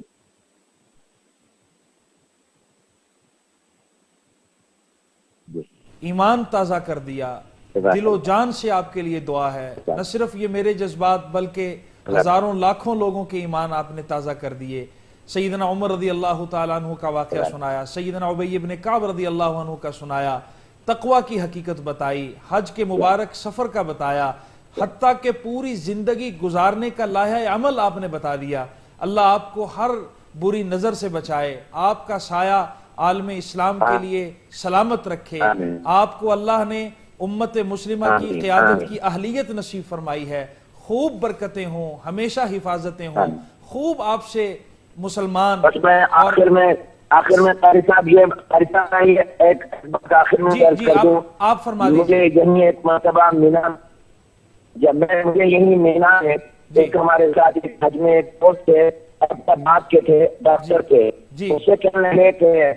[SPEAKER 2] ایمان تازہ کر دیا، دل و جان سے آپ کے لیے دعا ہے، نہ صرف یہ میرے جذبات بلکہ ہزاروں لاکھوں لوگوں کے ایمان آپ نے تازہ کر دیے۔ سیدنا عمر رضی اللہ تعالیٰ عنہ کا واقعہ سنایا، سیدنا ابی بن کعب رضی اللہ عنہ کا سنایا، تقویٰ کی حقیقت بتائی، حج کے مبارک سفر کا بتایا، حتیٰ کہ پوری زندگی گزارنے کا لائحہ عمل آپ نے بتا دیا۔ اللہ آپ کو ہر بری نظر سے بچائے، آپ کا سایہ عالم اسلام کے لیے سلامت رکھے۔ آپ کو اللہ نے امت مسلمہ کی قیادت کی اہلیت نصیب فرمائی ہے، خوب برکتیں ہوں، ہمیشہ حفاظتیں ہوں، خوب آپ سے مسلمان۔
[SPEAKER 1] بس میں آخر میں قاری صاحب یہ ایک آخر میں عرض کر دوں،
[SPEAKER 2] آپ فرما دیجیے۔
[SPEAKER 1] مجھے یہی ایک مرتبہ مینا، جب مجھے یہی مینا ہے، ایک ہمارے ساتھ حج میں ایک دوست تھے، بات کے تھے، ڈاکٹر تھے، اس سے کہنے لگے کہ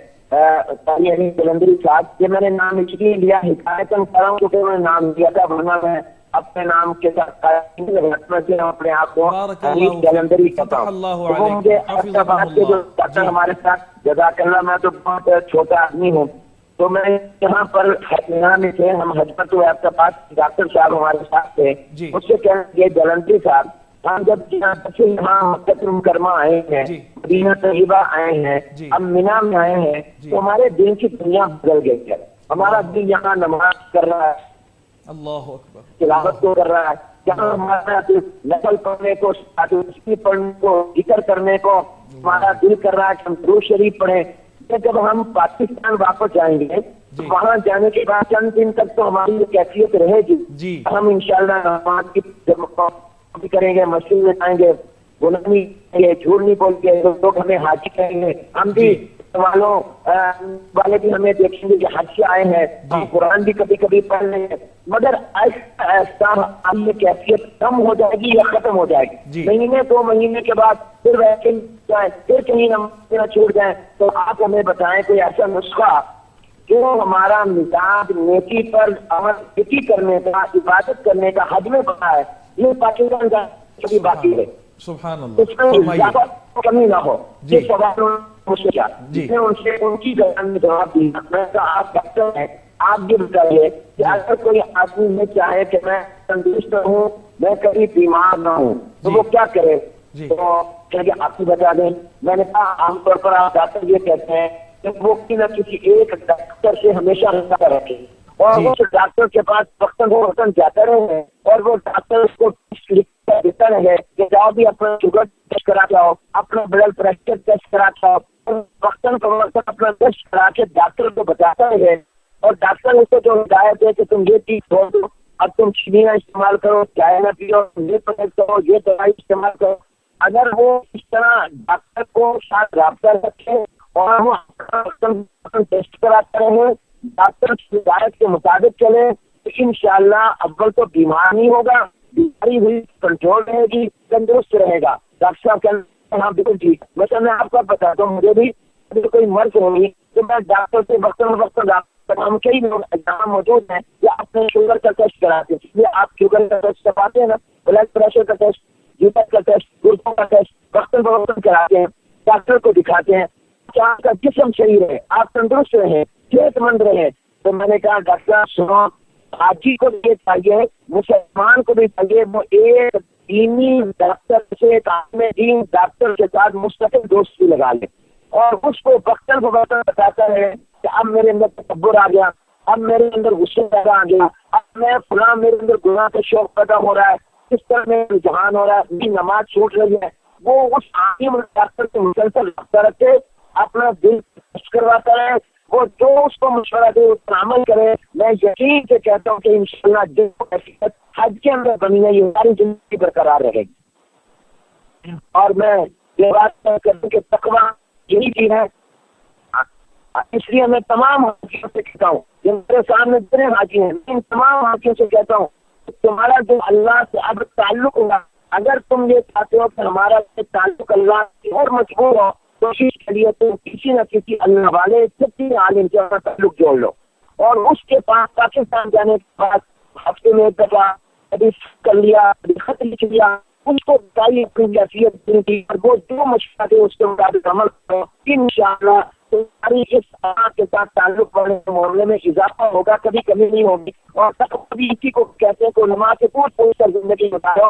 [SPEAKER 1] جلندری صاحب، یہ میں نے نام اس لیے لیا حکایتاً کر رہا ہوں کیونکہ انہوں نے نام لیا تھا، ورنہ میں اپنے نام کے ساتھ سے اپنے آپ کو
[SPEAKER 2] بارک
[SPEAKER 1] حدیث
[SPEAKER 2] اللہ
[SPEAKER 1] کیلنڈر ہی
[SPEAKER 2] فیک،
[SPEAKER 1] کہتا
[SPEAKER 2] فتح
[SPEAKER 1] ہوں.
[SPEAKER 2] اللہ
[SPEAKER 1] تو وہ
[SPEAKER 2] علیکم،
[SPEAKER 1] مجھے
[SPEAKER 2] حفظکم
[SPEAKER 1] احتسابات کے جو
[SPEAKER 2] اللہ.
[SPEAKER 1] ڈاکٹر
[SPEAKER 2] جی
[SPEAKER 1] ہمارے ساتھ، جزاک اللہ، میں تو بہت چھوٹا آدمی ہوں، تو میں یہاں پر یہاں میں تھے ہم حضرت احتسابات ڈاکٹر صاحب ہمارے ساتھ تھے.
[SPEAKER 2] جی
[SPEAKER 1] اس سے کہیں یہ جلندری صاحب، ہم جب یہاں مکہ المکرمہ آئے ہیں،
[SPEAKER 2] جی
[SPEAKER 1] مدینہ طیبہ آئے ہیں،
[SPEAKER 2] جی
[SPEAKER 1] اب مینا میں آئے ہیں،
[SPEAKER 2] جی
[SPEAKER 1] تو ہمارے دل کی دنیا بدل گئی ہے. ہمارا دل یہاں نماز کر رہا ہے،
[SPEAKER 2] اللہ اکبر،
[SPEAKER 1] تلاوت کو کر رہا ہے، جہاں ہمارا دل نقل پڑھنے کو، پڑھنے کو، ذکر کرنے کو ہمارا دل کر رہا ہے کہ ہم درود شریف پڑھیں. جب ہم پاکستان واپس جائیں گے تو
[SPEAKER 2] جی
[SPEAKER 1] وہاں جانے کے بعد چند دن تک تو ہماری یہ کیفیت رہے گی.
[SPEAKER 2] جی
[SPEAKER 1] ہم انشاءاللہ نماز کی کریں گے، مسجد میں جائیں گے، غلامی کریں گے، جھوٹ نہیں بول گے، لوگ ہمیں حاجی کہیں گے، ہم بھی والوں والے بھی ہمیں دیکھیں گے کہ حج سے آئے ہیں، ہم قرآن بھی کبھی کبھی پڑھ لیں گے. مگر ایسا ایسا یہ کیفیت کم ہو جائے گی یا ختم ہو جائے گی. مہینے 2 مہینے کے بعد پھر ویسے جائیں، پھر کہیں نہ چھوڑ جائیں. تو آپ ہمیں بتائیں کوئی ایسا نسخہ جو ہمارا مزاج نیکی پر عمل کرنے کا، عبادت کرنے کا حج میں بنا ہے. یہ پاکستان کا کبھی باقی ہے،
[SPEAKER 2] سبحان اللہ،
[SPEAKER 1] اس میں زیادہ کمی نہ ہو. یہ سوال مجھ سے کیا نے ان سے ان کی زبان میں جواب دیا. میں کہا آپ ڈاکٹر ہیں، آپ یہ بتائیے کہ اگر کوئی آدمی میں چاہے کہ میں تندرست ہوں، میں کبھی بیمار نہ ہوں، تو وہ کیا کرے؟ تو کہ آپ ہی بتا دیں. میں نے کہا عام طور پر آپ ڈاکٹر یہ کہتے ہیں کہ وہ کسی نہ کسی ایک ڈاکٹر سے ہمیشہ رابطہ رکھے، اور وہ ڈاکٹر کے پاس وقتاً جاتا رہے، اور وہ ڈاکٹر اس کو لکھ کر دیتا رہے کہ جاؤ بھی اپنا شوگر ٹیسٹ کرا کے آؤ، اپنا بلڈ پریشر ٹیسٹ کرا کے آؤ. وقتاً فوقتاً اپنا ٹیسٹ کرا کے ڈاکٹر کو بتاتا رہے، اور ڈاکٹر اس کو جو ہدایت ہے کہ تم یہ چیز چھوڑ دو، اب تم چینی نہ استعمال کرو، چائے نہ پیو، یہ پرہیز کرو، یہ دوائی استعمال کرو. اگر وہ اس طرح ڈاکٹر کو ساتھ رابطہ رکھے اور وہ ٹیسٹ کراتے رہے، ڈاکٹر کی ہدایت کے مطابق چلے، تو انشاءاللہ اول تو بیمار نہیں ہوگا، بیماری ہوئی کنٹرول رہے گی، تندرست رہے گا. ڈاکٹر صاحب کہنا ہاں بالکل ٹھیک. ویسے میں آپ کو بتاتا ہوں، مجھے بھی کوئی مرض ہوگی تو میں ڈاکٹر سے وقتاً ہم کئی لوگ جہاں موجود ہیں یا اپنے شوگر کا ٹیسٹ کراتے ہیں. اس لیے آپ شوگر کا ٹیسٹ کرواتے ہیں نا، بلڈ پریشر کا ٹیسٹ، جگر کا ٹیسٹ، گردوں کا ٹیسٹ وقتاً فوقتاً کراتے ہیں، ڈاکٹر کو دکھاتے ہیں کہ آپ کا جسم صحیح رہے، آپ تندرست رہیں، صحت مند رہیں. تو میں نے کہا ڈاکٹر سنو، حاجی کو بھی چاہیے، مسلمان کو بھی چاہیے، وہ ایک دینی ڈاکٹر سے، عالم دین ڈاکٹر کے ساتھ مستقل دوستی لگا لے، اور اس کو وقتاً فوقتاً بتاتا ہے کہ اب میرے اندر تکبر آ گیا، اب میرے اندر غصہ پیدا آ گیا، اب میں فلاں، میرے اندر گناہ کا شوق پیدا ہو رہا ہے، کس طرح میں رجحان ہو رہا ہے، میری نماز چھوٹ رہی ہے. وہ اس عالم ڈاکٹر سے مسلسل رابطہ رکھے، اپنا دل ٹیسٹ کرواتا ہے، وہ جو اس کو مشورہ دے اس پر عمل کرے. میں یقین سے کہتا ہوں کہ انشاءاللہ جو حقیقت حج کے اندر بنی ہے یہ ساری زندگی برقرار رہے گی. اور میں یہ بات کروں کہ تقویٰ یہی چیز ہے. اس لیے میں تمام حاجیوں سے کہتا ہوں، جو میرے سامنے جتنے حاجی ہیں، ان تمام حاجیوں سے کہتا ہوں کہ تمہارا جو اللہ سے اب تعلق ہوگا، اگر تم یہ چاہتے ہو کہ ہمارا تعلق اللہ سے اور مضبوط ہو، کوشش کریے تم کسی نہ کسی اللہ والے کسی عالم سے اپنا تعلق جوڑ لو، اور اس کے پاس پاکستان جانے کے بعد ہفتے میں ایک دفعہ کبھی کر لیا، کبھی خط لکھ لیا، اس کو بتائیے اپنی کیفیت کی، اور وہ جو مشورہ دے اس کے مطابق عمل کرو. انشاءاللہ تمہاری اس اللہ کے ساتھ تعلق بڑھنے کے معاملے میں اضافہ ہوگا، کبھی کمی نہیں ہوگی. اور کبھی اسی کو کہتے ہیں کہ علماء سے پوچھ کر زندگی بتاؤ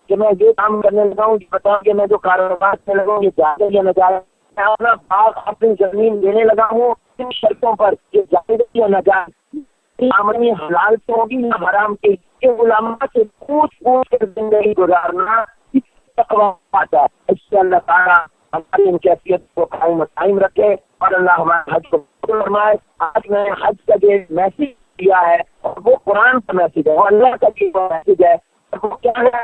[SPEAKER 1] کہ میں یہ کام کرنے لگا ہوں، بتاؤ کہ میں جو کاروبار سے لگا ہوں یہ جائز یا نہ جائز، میں اپنا باغ اپنی زمین دینے لگا ہوں ان شرطوں پر کہ جائز یا نہ جائز، آمدنی حلال سے ہوگی یا حرام کی. علماء سے پوچھ کر زندگی گزارنا تقویٰ آتا ہے. اس سے اللہ تعالیٰ ہماری ان کیفیت کو قائم رکھے اور اللہ ہمارے حج کو فرمائے. آج میں حج کا جو میسج دیا ہے وہ قرآن کا میسج ہے، وہ اللہ کا میسج ہے. وہ کیا ہے؟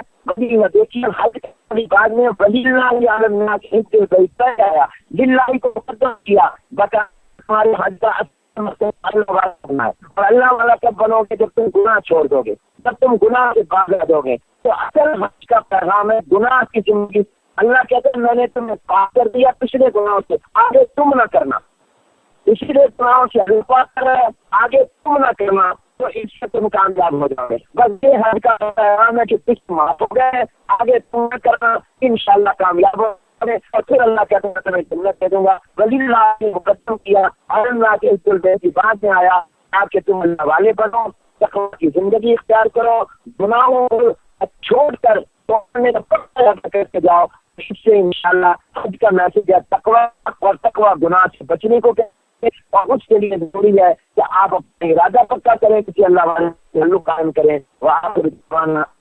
[SPEAKER 1] دیکھیے حج کے بعد میں ولی اللہ علی الناس حج البیت آیا، للہ کو مقدم کیا، بتا ہمارے حج کا اللہ والا بننا ہے. اور اللہ والا کب بنو گے؟ جب تم گناہ چھوڑ دو گے، جب تم گناہ سے باز رہ دو گے. تو اصل حج کا پیغام ہے گناہ کی زندگی. اللہ کہتے ہیں میں نے تمہیں پاک کر دیا پچھلے گناہوں سے، آگے تم نہ کرنا. پچھلے گناہوں سے پاک کر رہا ہے، آگے تم نہ کرنا. تو اس سے تم کامیاب ہو جاؤ گے. بس یہ حج کا پیغام ہے کہ کچھ معاف ہو گئے, آگے تم نہ کرنا, انشاءاللہ کامیاب ہو. اور پھر اللہ کہتا ہے تمہیں جنت دے دوں گا. ولی اللہ نے مقدم کیا اور اللہ کے دل کی بات میں آیا کہ تم اللہ والے بنو, تقوی کی زندگی اختیار کرو, گناہوں کو چھوڑ کر توڑنے کا پکا کر کے جاؤ. اس سے انشاءاللہ حج کا میسج ہے تقوی, اور تقوی گناہ سے بچنے کو کہتے ہیں, اور اس کے لیے ضروری ہے کہ آپ اپنا ارادہ پکا کریں کہ اللہ والے تعلق قائم کریں.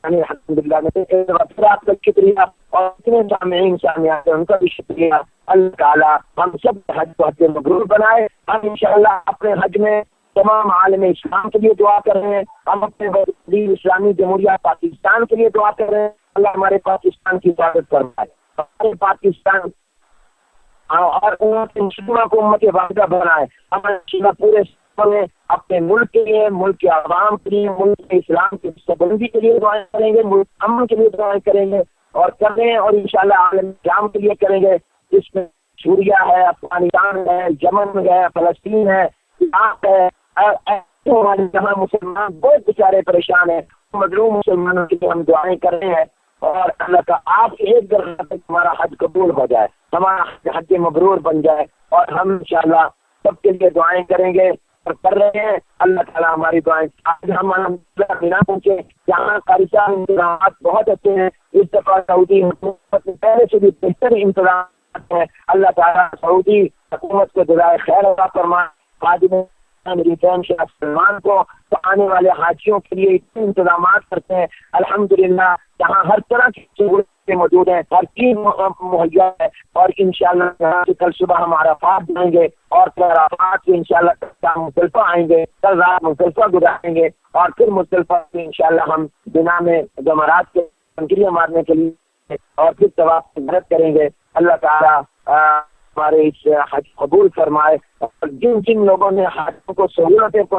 [SPEAKER 1] الحمدللہ پھر آپ کا شکریہ, اور اتنے سامعین سامعات ہیں ان کا بھی شکریہ. اللہ تعالیٰ ہم سب حج کو حج مبرور بنائے. ہم انشاءاللہ اپنے حج میں تمام عالم اسلام کے لیے دعا کر رہے ہیں, ہم اپنے اسلامی جمہوریہ پاکستان کے لیے دعا کر رہے ہیں. اللہ ہمارے پاکستان کی حفاظت فرمائے, ہمارے پاکستان اور مسلمہ کو امت واحدہ بنائے. ہمارے پورے میں اپنے ملک کے لیے, ملک کے عوام کے لیے, ملک کے اسلام کی سبندی کے لیے دعائیں کریں گے, ملک امن کے لیے دعائیں کریں گے اور کر رہے ہیں, اور انشاءاللہ عالم اسلام کے لیے کریں گے, جس میں سوریہ ہے, افغانستان ہے, یمن ہے, فلسطین ہے, عراق ہے, ہمارے جہاں مسلمان بہت بیچارے پریشان ہیں, مظلوم مسلمانوں کے لیے ہم دعائیں کر رہے ہیں. اور اللہ کا آپ ایک درجہ تک ہمارا حج قبول ہو جائے, ہمارا حج مبرور بن جائے, اور ہم انشاءاللہ سب کے لیے دعائیں کریں گے اور کر رہے ہیں. اللہ تعالیٰ ہماری دعائیں, آج ہم بنا پہنچے جہاں قارشہ انتظامات بہت اچھے ہیں. اس دفعہ سعودی حکومت نے پہلے سے بھی بہتر انتظامات ہیں. اللہ تعالیٰ سعودی حکومت کو جزائے خیر عطا فرمائے. خادم امریکین شاہ سلمان کو تو آنے والے حاجیوں کے لیے اتنے انتظامات کرتے ہیں الحمدللہ, جہاں ہر طرح کی سہولتیں موجود ہیں, ہر چیز مہیا ہے. اور انشاءاللہ یہاں سے کل صبح ہم عرفات جائیں گے, اور پھر عرفات سے انشاءاللہ مزدلفہ آئیں گے, کل رات مزدلفہ گزاریں گے, اور پھر مزدلفہ سے انشاءاللہ ہم بنا میں جمرات کے کنکریاں مارنے کے لیے اور پھر طواف کی مدد کریں گے. اللہ تعالیٰ ہمارے اس حج قبول فرمائے. اور جن جن لوگوں نے حاجوں کو سہولتیں کو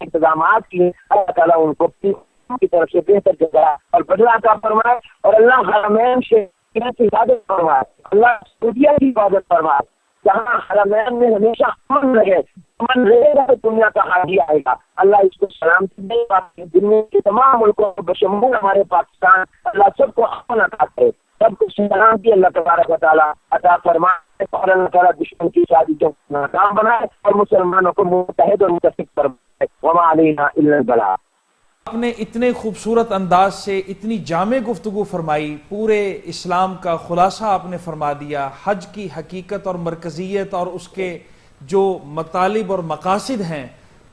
[SPEAKER 1] انتظامات کیے, اللہ تعالیٰ ان کو کی طرف سے بہتر جگہ اور بدلہ عطا فرمائے. اور اللہ حرمین سے حفاظت فرمائے, اللہ سعودیہ کی حفاظت فرمائے, جہاں حرمین میں ہمیشہ امن رہے. امن رہے گا تو دنیا کا حاجی آئے گا. اللہ اس کو سلامتی دے گا, دنیا کے تمام ملکوں کو بشمول ہمارے پاکستان, اللہ سب کو امن عطا کرے, سب کو سلامتی اللہ تبارک و تعالیٰ عطا فرمائے. اور اللہ تعالیٰ دشمن کی سازشوں کو ناکام بنائے اور مسلمانوں کو متحد اور متفق فرمائے. وما علینا الا البلاغ.
[SPEAKER 2] آپ نے اتنے خوبصورت انداز سے اتنی جامع گفتگو فرمائی, پورے اسلام کا خلاصہ آپ نے فرما دیا, حج کی حقیقت اور مرکزیت اور اس کے جو مطالب اور مقاصد ہیں,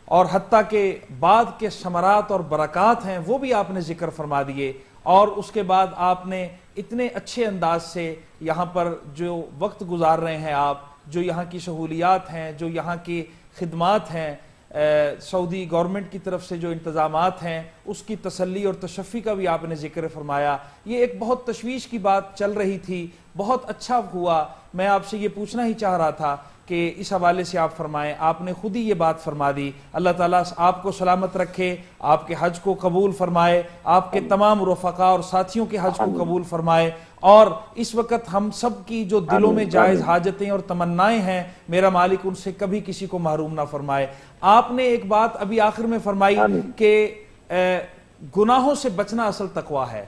[SPEAKER 2] اور حتیٰ کہ بعد کے ثمرات اور برکات ہیں وہ بھی آپ نے ذکر فرما دیے. اور اس کے بعد آپ نے اتنے اچھے انداز سے یہاں پر جو وقت گزار رہے ہیں آپ, جو یہاں کی سہولیات ہیں, جو یہاں کی خدمات ہیں, سعودی گورنمنٹ کی طرف سے جو انتظامات ہیں, اس کی تسلی اور تشفی کا بھی آپ نے ذکر فرمایا. یہ ایک بہت تشویش کی بات چل رہی تھی, بہت اچھا ہوا. میں آپ سے یہ پوچھنا ہی چاہ رہا تھا کہ اس حوالے سے آپ فرمائیں. آپ نے خود ہی یہ بات فرما دی. اللہ تعالیٰ آپ کو سلامت رکھے, آپ کے حج کو قبول فرمائے, آپ کے تمام رفقا اور ساتھیوں کے حج کو قبول فرمائے. اور اس وقت ہم سب کی جو دلوں میں جائز حاجتیں اور تمنائیں ہیں, میرا مالک ان سے کبھی کسی کو محروم نہ فرمائے. آپ نے ایک بات ابھی آخر میں فرمائی کہ گناہوں سے بچنا اصل تقویٰ ہے.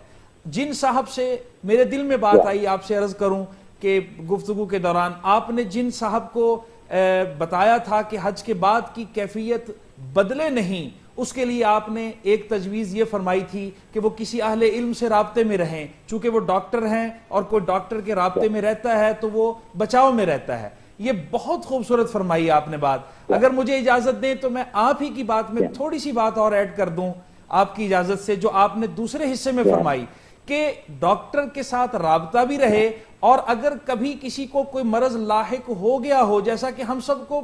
[SPEAKER 2] جن صاحب سے میرے دل میں بات آئی, آپ سے عرض کروں کہ گفتگو کے دوران آپ نے جن صاحب کو بتایا تھا کہ حج کے بعد کی کیفیت بدلے نہیں, اس کے لیے آپ نے ایک تجویز یہ فرمائی تھی کہ وہ کسی اہل علم سے رابطے میں رہیں, چونکہ وہ ڈاکٹر ہیں اور کوئی ڈاکٹر کے رابطے میں رہتا ہے تو وہ بچاؤ میں رہتا ہے. یہ بہت خوبصورت فرمائی آپ نے بات. اگر مجھے اجازت دیں تو میں آپ ہی کی بات میں تھوڑی سی بات اور ایڈ کر دوں آپ کی اجازت سے, جو آپ نے دوسرے حصے میں فرمائی کہ ڈاکٹر کے ساتھ رابطہ بھی رہے, اور اگر کبھی کسی کو کوئی مرض لاحق ہو گیا ہو, جیسا کہ ہم سب کو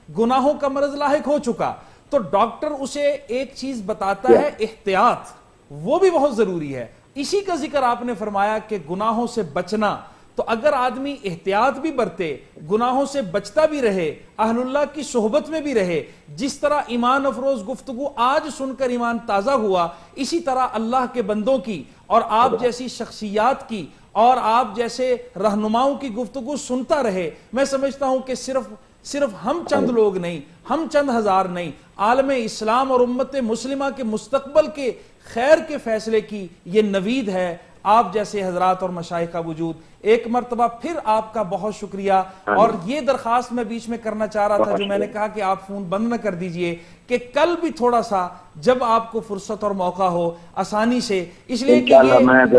[SPEAKER 2] گناہوں کا مرض لاحق ہو چکا, تو ڈاکٹر اسے ایک چیز بتاتا ہے, احتیاط, وہ بھی بہت ضروری ہے. اسی کا ذکر آپ نے فرمایا کہ گناہوں سے بچنا. تو اگر آدمی احتیاط بھی برتے, گناہوں سے بچتا بھی رہے, اہل اللہ کی صحبت میں بھی رہے, جس طرح ایمان افروز گفتگو آج سن کر ایمان تازہ ہوا, اسی طرح اللہ کے بندوں کی اور آپ جیسی شخصیات کی اور آپ جیسے رہنماؤں کی گفتگو سنتا رہے, میں سمجھتا ہوں کہ صرف صرف ہم چند لوگ نہیں، ہم چند ہزار نہیں، عالم اسلام اور امت مسلمہ کے مستقبل کے خیر کے فیصلے کی یہ نوید ہے آپ جیسے حضرات اور مشائخ کا وجود۔ ایک مرتبہ پھر آپ کا بہت شکریہ، اور یہ درخواست میں بیچ میں کرنا چاہ رہا تھا جو میں نے کہا کہ آپ فون بند نہ کر دیجئے، کہ کل بھی تھوڑا سا جب آپ کو فرصت اور موقع ہو آسانی سے، اس لیے کہ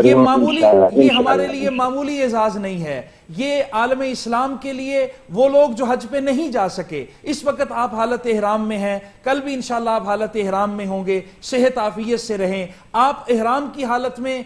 [SPEAKER 2] یہ معمولی، یہ ہمارے لیے معمولی اعزاز نہیں ہے، یہ عالم اسلام کے لیے وہ لوگ جو حج پہ نہیں جا سکے، اس وقت آپ حالت احرام میں ہیں، کل بھی انشاءاللہ آپ حالت احرام میں ہوں گے، صحت عافیت سے رہیں، آپ احرام کی حالت میں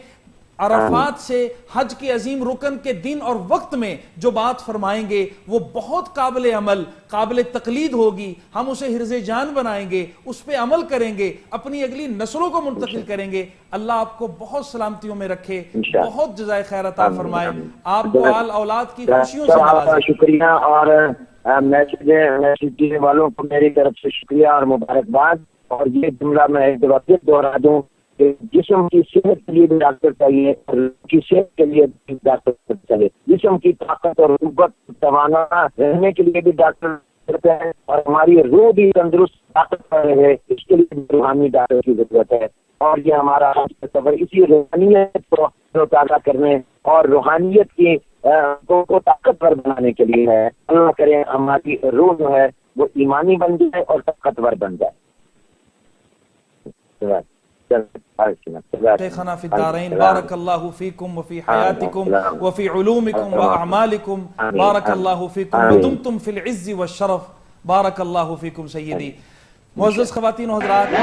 [SPEAKER 2] عرفات سے حج کے عظیم رکن کے دن اور وقت میں جو بات فرمائیں گے وہ بہت قابل عمل، قابل تقلید ہوگی، ہم اسے حرز جان بنائیں گے، اس پہ عمل کریں گے، اپنی اگلی نسلوں کو منتقل کریں گے۔ اللہ آپ کو بہت سلامتیوں میں رکھے، بہت جزائے خیر عطا فرمائے، آپ کو آل اولاد کی خوشیوں سے نوازے۔
[SPEAKER 1] شکریہ، اور میسیج دینے والوں کو میری طرف سے شکریہ اور مبارکباد۔ اور یہ جملہ میں ایک دفعہ پھر دوہرا دوں کہ جسم کی صحت کے لیے بھی ڈاکٹر چاہیے، اور روح کی صحت کے لیے بھی ڈاکٹر چاہیے، جسم کی طاقت اور قوت توانا رہنے کے لیے بھی ڈاکٹر کرتے ہیں، اور ہماری روح بھی تندرست طاقت پر رہے اس کے لیے بھی روحانی ڈاکٹر کی ضرورت ہے۔ اور یہ ہمارا سفر اسی روحانیت کو تازہ کرنے اور روحانیت کی کو طاقتور بنانے کے لیے ہے۔ اللہ کرے ہماری روح جو ہے وہ ایمانی بن جائے اور طاقتور بن جائے۔
[SPEAKER 2] شیخنا فی الدارین، بارک اللہ فیکم وفی حیاتکم وفی علومکم واعمالکم، بارک اللہ فیکم ودمتم فی العز والشرف، بارک اللہ فیکم سیدی۔ معزز خواتین و حضرات،